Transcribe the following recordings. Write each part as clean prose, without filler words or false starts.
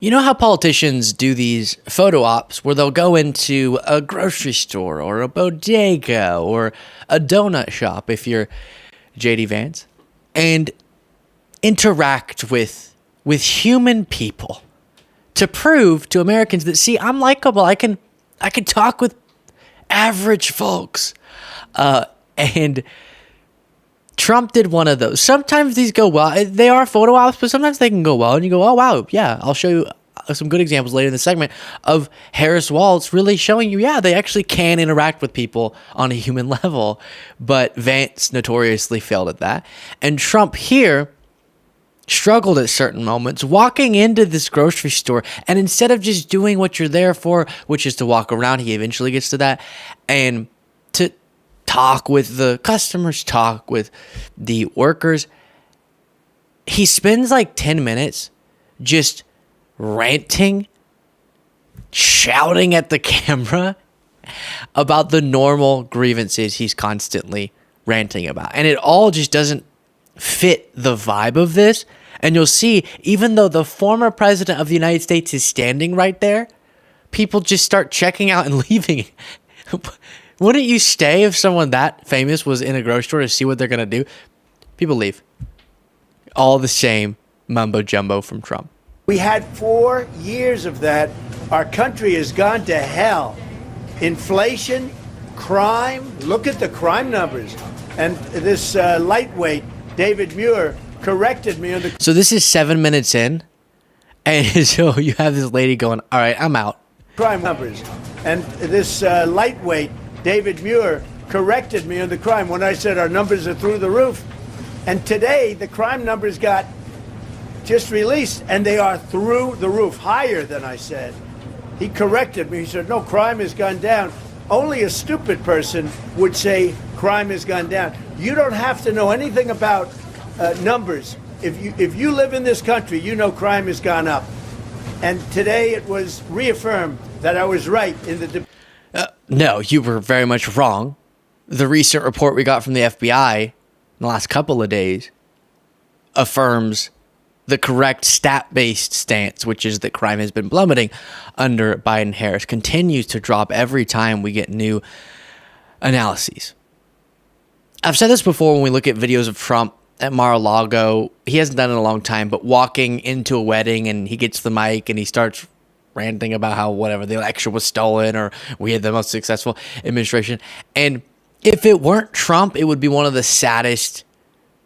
You know how politicians do these photo ops where they'll go into a grocery store or a bodega or a donut shop if you're JD Vance and interact with human people to prove to Americans that, see, I'm likable. I can talk with average folks. And Trump did one of those. Sometimes these go well. They are photo ops, but sometimes they can go well. And you go, oh, wow, yeah, I'll show you some good examples later in the segment of Harris Waltz really showing you, yeah, they actually can interact with people on a human level. But Vance notoriously failed at that. And Trump here struggled at certain moments, walking into this grocery store. And instead of just doing what you're there for, which is to walk around, he eventually gets to that, and to talk with the customers, talk with the workers. He spends like 10 minutes just ranting, shouting at the camera about the normal grievances he's constantly ranting about. And it all just doesn't fit the vibe of this. And you'll see, even though the former president of the United States is standing right there, people just start checking out and leaving. Wouldn't you stay if someone that famous was in a grocery store to see what they're going to do? People leave. All the same mumbo jumbo from Trump. We had 4 years of that. Our country has gone to hell. Inflation, crime, look at the crime numbers. And this lightweight, David Muir, corrected me on the... So this is 7 minutes in, and so you have this lady going, all right, I'm out. Crime numbers. And this lightweight, David Muir, corrected me on the crime when I said our numbers are through the roof. And today, the crime numbers got just released, and they are through the roof, higher than I said. He corrected me. He said, no, crime has gone down. Only a stupid person would say crime has gone down. You don't have to know anything about numbers. If you live in this country, you know crime has gone up. And today it was reaffirmed that I was right in the... No, you were very much wrong. The recent report we got from the FBI in the last couple of days affirms the correct stat-based stance, which is that crime has been plummeting under Biden-Harris, continues to drop every time we get new analyses. I've said this before when we look at videos of Trump at Mar-a-Lago. He hasn't done it in a long time, but walking into a wedding and he gets the mic and he starts ranting about how whatever the election was stolen or we had the most successful administration. And if it weren't Trump, it would be one of the saddest,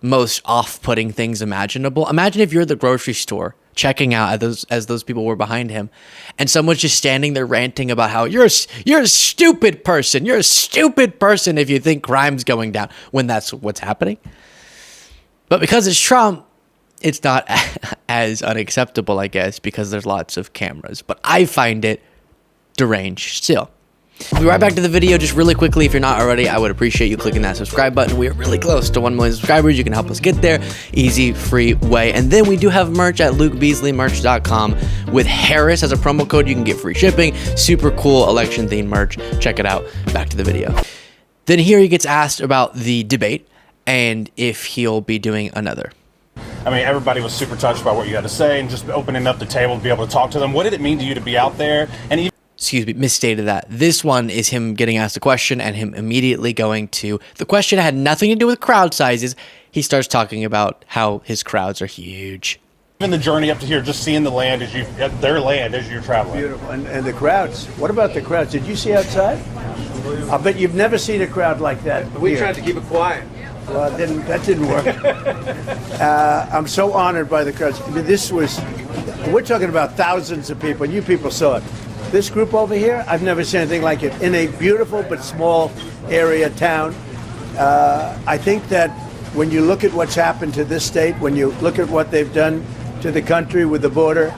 most off-putting things imaginable. Imagine if you're at the grocery store checking out as those people were behind him, and someone's just standing there ranting about how you're a stupid person. You're a stupid person if you think crime's going down when that's what's happening. But because it's Trump, it's not as unacceptable, I guess, because there's lots of cameras. But I find it deranged still. We'll be right back to the video. Just really quickly, if you're not already, I would appreciate you clicking that subscribe button. We are really close to 1 million subscribers. You can help us get there. Easy, free way. And then we do have merch at lukebeasleymerch.com with Harris as a promo code. You can get free shipping. Super cool election-themed merch. Check it out. Back to the video. Then here he gets asked about the debate and if he'll be doing another. I mean, everybody was super touched by what you had to say and just opening up the table to be able to talk to them. What did it mean to you to be out there? And even Excuse me, misstated that. This one is him getting asked a question and him immediately going to, the question had nothing to do with crowd sizes. He starts talking about how his crowds are huge. Even the journey up to here, just seeing the land their land as you're traveling. Beautiful. And the crowds. What about the crowds? Did you see outside? I bet you've never seen a crowd like that. We tried to keep it quiet. Well, that didn't work. I'm so honored by the crowds. I mean, we're talking about thousands of people, and you people saw it. This group over here, I've never seen anything like it in a beautiful but small area town. I think that when you look at what's happened to this state, when you look at what they've done to the country with the border,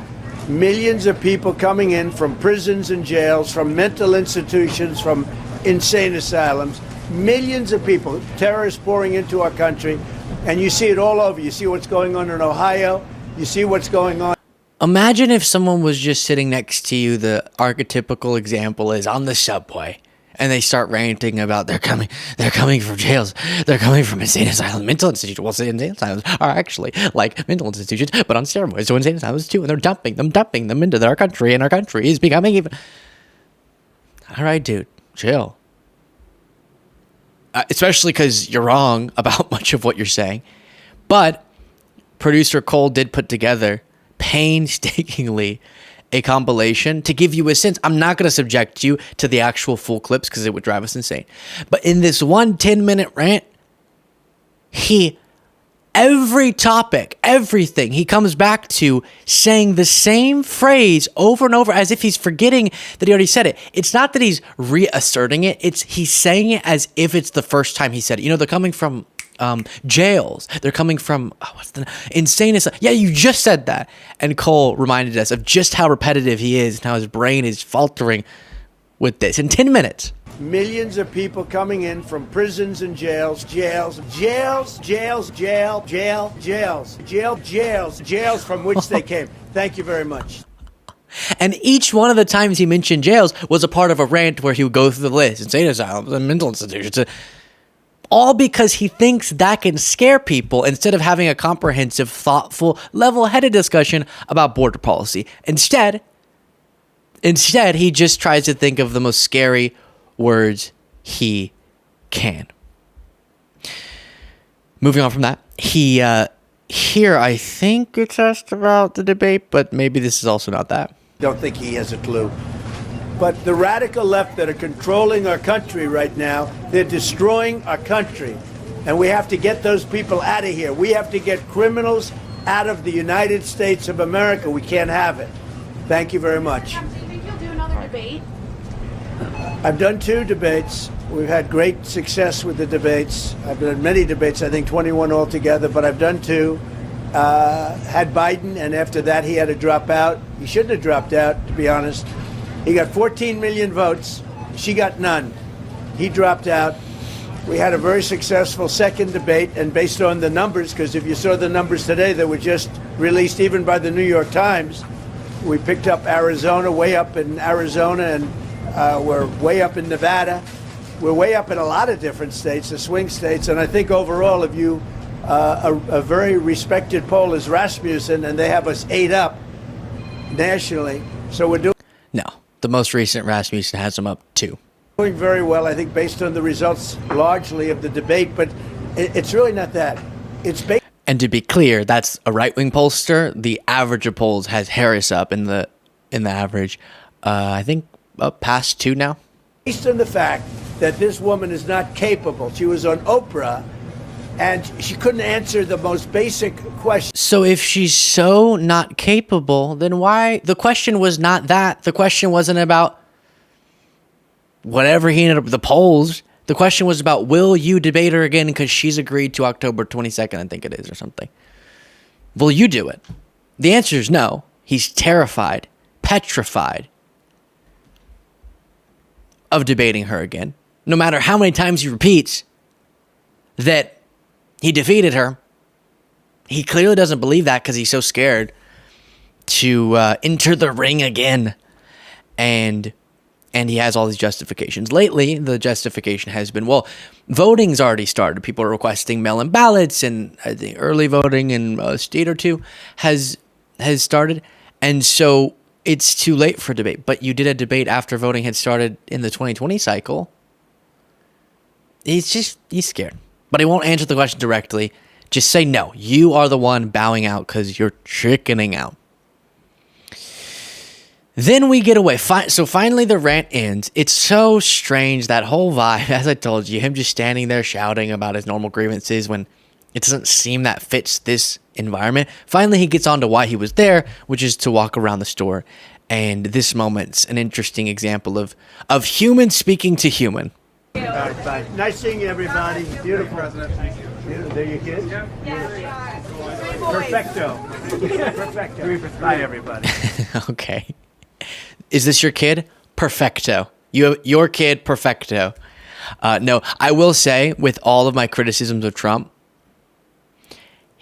millions of people coming in from prisons and jails, from mental institutions, from insane asylums, millions of people, terrorists pouring into our country, and you see it all over. You see what's going on in Ohio. You see what's going on. Imagine if someone was just sitting next to you. The archetypical example is on the subway And they start ranting about they're coming from jails, they're coming from insane asylums, mental institutions. Well, insane asylums are actually like mental institutions, but on steroids. So insane asylums too, and they're dumping them into their country, and our country is becoming even. All right, dude, chill. Especially because you're wrong about much of what you're saying, but producer Cole did put together painstakingly a compilation to give you a sense. I'm not going to subject you to the actual full clips because it would drive us insane. But in this 10-minute rant, every topic, everything, he comes back to saying the same phrase over and over as if he's forgetting that he already said it. It's not that he's reasserting it. He's saying it as if it's the first time he said it. You know, they're coming from jails. They're coming from insane. Yeah, you just said that. And Cole reminded us of just how repetitive he is and how his brain is faltering with this in 10 minutes. Millions of people coming in from prisons and jails, jails from which they came. Thank you very much. And each one of the times he mentioned jails was a part of a rant where he would go through the list, insane asylums and mental institutions. All because he thinks that can scare people instead of having a comprehensive, thoughtful, level-headed discussion about border policy. Instead, he just tries to think of the most scary words he can. Moving on from that, here I think it's asked about the debate, but maybe this is also not that. Don't think he has a clue. But the radical left that are controlling our country right now, they're destroying our country. And we have to get those people out of here. We have to get criminals out of the United States of America. We can't have it. Thank you very much. Do you think you'll do another debate? I've done 2 debates. We've had great success with the debates. I've done many debates, I think 21 altogether, but I've done 2. Had Biden, and after that he had to drop out. He shouldn't have dropped out, to be honest. He got 14 million votes. She got none. He dropped out. We had a very successful second debate, and based on the numbers, because if you saw the numbers today that were just released even by the New York Times, we picked up Arizona, way up in Arizona, and we're way up in Nevada. We're way up in a lot of different states, the swing states, and I think overall, if you, a very respected poll is Rasmussen, and they have us 8 up nationally. So we're doing. No. The most recent Rasmussen has him up 2. Doing very well, I think, based on the results largely of the debate, but it's really not that. It's based. And to be clear, that's a right-wing pollster. The average of polls has Harris up in the average. I think up past 2 now. Based on the fact that this woman is not capable. She was on Oprah, and she couldn't answer the most basic question. So if she's so not capable, then why? The question was not that. The question wasn't about whatever he ended up with the polls. The question was about, will you debate her again because she's agreed to October 22nd, I think it is, or something. Will you do it? The answer is no. He's terrified, petrified of debating her again. No matter how many times he repeats that he defeated her, he clearly doesn't believe that because he's so scared to enter the ring again. And he has all these justifications. Lately, the justification has been, well, voting's already started. People are requesting mail-in ballots, and I think early voting in a state or 2 has started. And so it's too late for debate. But you did a debate after voting had started in the 2020 cycle. He's scared. But he won't answer the question directly. Just say no. You are the one bowing out because you're chickening out. Then we get away. So finally the rant ends. It's so strange, that whole vibe, as I told you, him just standing there shouting about his normal grievances when it doesn't seem that fits this environment. Finally, he gets on to why he was there, which is to walk around the store. And this moment's an interesting example of human speaking to human. All right, bye. Nice seeing you, everybody. Beautiful. Thank you. They're your kids? Yeah. Perfecto. Perfecto. Bye, everybody. Okay. Is this your kid? Perfecto. Your kid, perfecto. No, I will say, with all of my criticisms of Trump,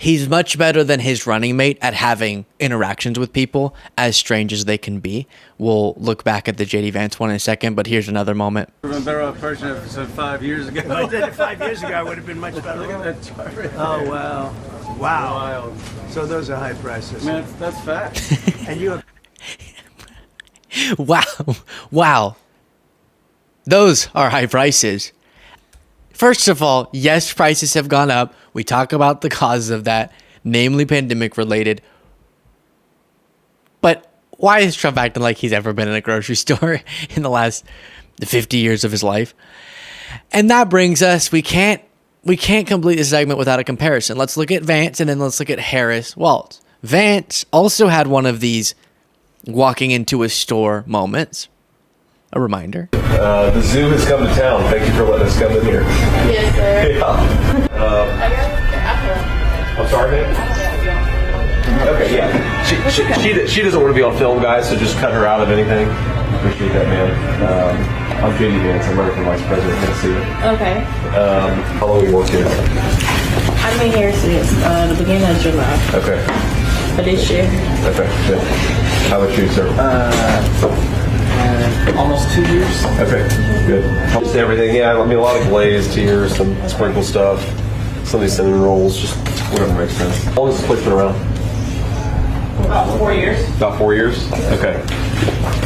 He's much better than his running mate at having interactions with people, as strange as they can be. We'll look back at the JD Vance one in a second, but here's another moment. I'm a better off person if I said 5 years ago. If I did it 5 years ago, I would have been much better. Look at that chart. Oh, wow. Wow. Wild. So those are high prices. Man, that's fact. And you Wow. Wow. Those are high prices. First of all, yes, prices have gone up. We talk about the causes of that, namely pandemic related. But why is Trump acting like he's ever been in a grocery store in the last 50 years of his life? And that brings us, we can't complete this segment without a comparison. Let's look at Vance and then let's look at Harris Waltz. Vance also had one of these walking into a store moments. A reminder. The zoo has come to town. Thank you for letting us come in here. Yes, sir. Yeah. I'm sorry, man. Okay, yeah. She doesn't want to be on film, guys, so just cut her out of anything. Appreciate that, man. I'm JD Vance. I'm running for vice president of Tennessee. Okay. How long have you worked here? I've been here since the beginning of July Okay. of this year. Okay. Good. How about you, sir? Almost 2 years. Okay. Good. Just everything. Yeah. I mean, a lot of glazed here, some sprinkle stuff, some of these cinnamon rolls, just whatever makes sense. How long has this place been around? About 4 years. About 4 years? Okay.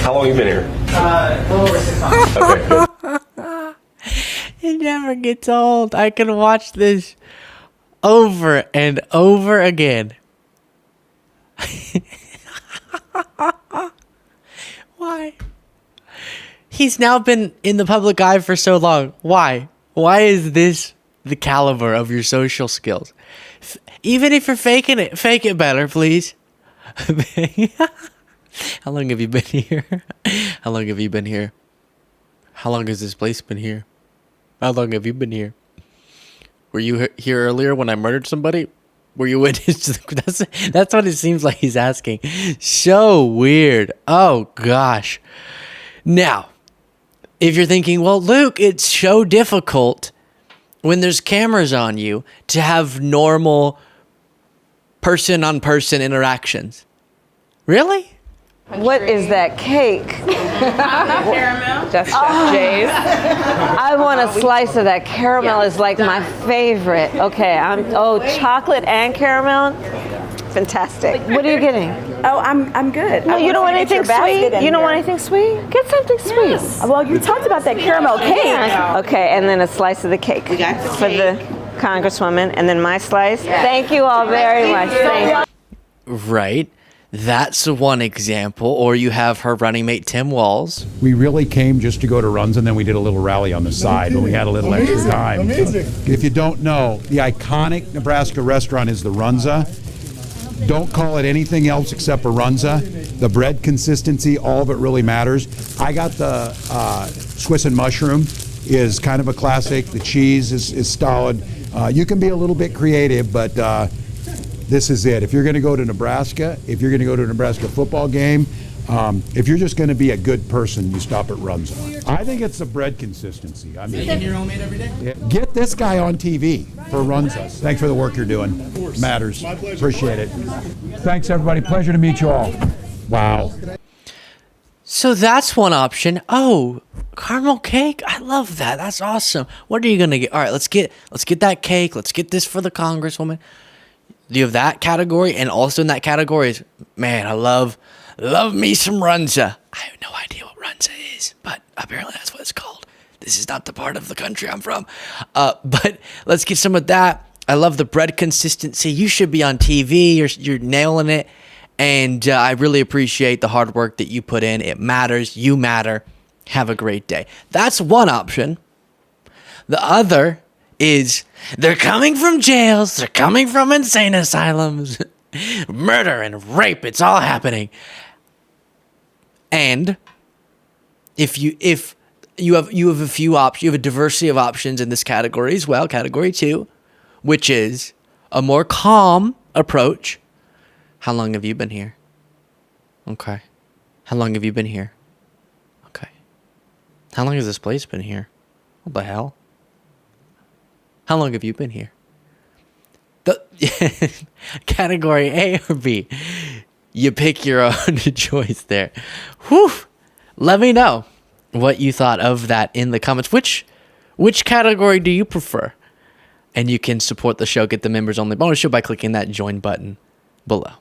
How long have you been here? A little over 6 months. Okay, good. It never gets old. I can watch this over and over again. Why? He's now been in the public eye for so long. Why? Why is this the caliber of your social skills? Even if you're faking it, fake it better, please. How long have you been here? How long have you been here? How long has this place been here? How long have you been here? Were you here earlier when I murdered somebody? Were you witness to that's what it seems like he's asking. So weird. Oh, gosh. Now, if you're thinking, well, Luke, it's so difficult when there's cameras on you to have normal person-on-person interactions. Really? What is that cake? Caramel. That's Chef Jay's. I want a slice of that. Caramel is like my favorite. Okay, chocolate and caramel? Fantastic. What are you getting? Oh, I'm good. No, you don't want anything sweet? You don't want anything sweet? Get something sweet. Well, you talked about that caramel cake. Okay, and then a slice of the cake for the Congresswoman, and then my slice. Thank you all very much. Thank you. Right. That's one example. Or you have her running mate, Tim Walz. We really came just to go to runs, and then we did a little rally on the side when we had a little extra time. Amazing. If you don't know, the iconic Nebraska restaurant is the Runza. Don't call it anything else except a Runza. The bread consistency, all of it really matters. I got the Swiss and mushroom is kind of a classic. The cheese is solid. You can be a little bit creative, but this is it. If you're going to go to Nebraska, if you're going to go to a Nebraska football game, if you're just going to be a good person, you stop at Runza. I think it's the bread consistency. I mean, Making your homemade every day? yeah, get this guy on TV for Runza. Thanks for the work you're doing. Matters. My pleasure. Appreciate it. Thanks, everybody. Pleasure to meet you all. Wow. So that's one option. Oh, caramel cake. I love that. That's awesome. What are you going to get? All right, let's get that cake. Let's get this for the Congresswoman. Do you have that category? And also in that category is, man, I love me some Runza. I have no idea what Runza is, but apparently that's what it's called. This is not the part of the country I'm from. But let's get some of that. I love the bread consistency. You should be on TV. You're nailing it. And I really appreciate the hard work that you put in. It matters. You matter. Have a great day. That's one option. The other is they're coming from jails. They're coming from insane asylums. Murder and rape. It's all happening. And if you have a few options, you have a diversity of options in this category as well, category 2, which is a more calm approach. How long have you been here? Okay. How long have you been here? Okay. How long has this place been here? What the hell? How long have you been here? Category A or B? You pick your own choice there. Whew. Let me know what you thought of that in the comments. Which category do you prefer? And you can support the show, get the members only bonus show by clicking that join button below.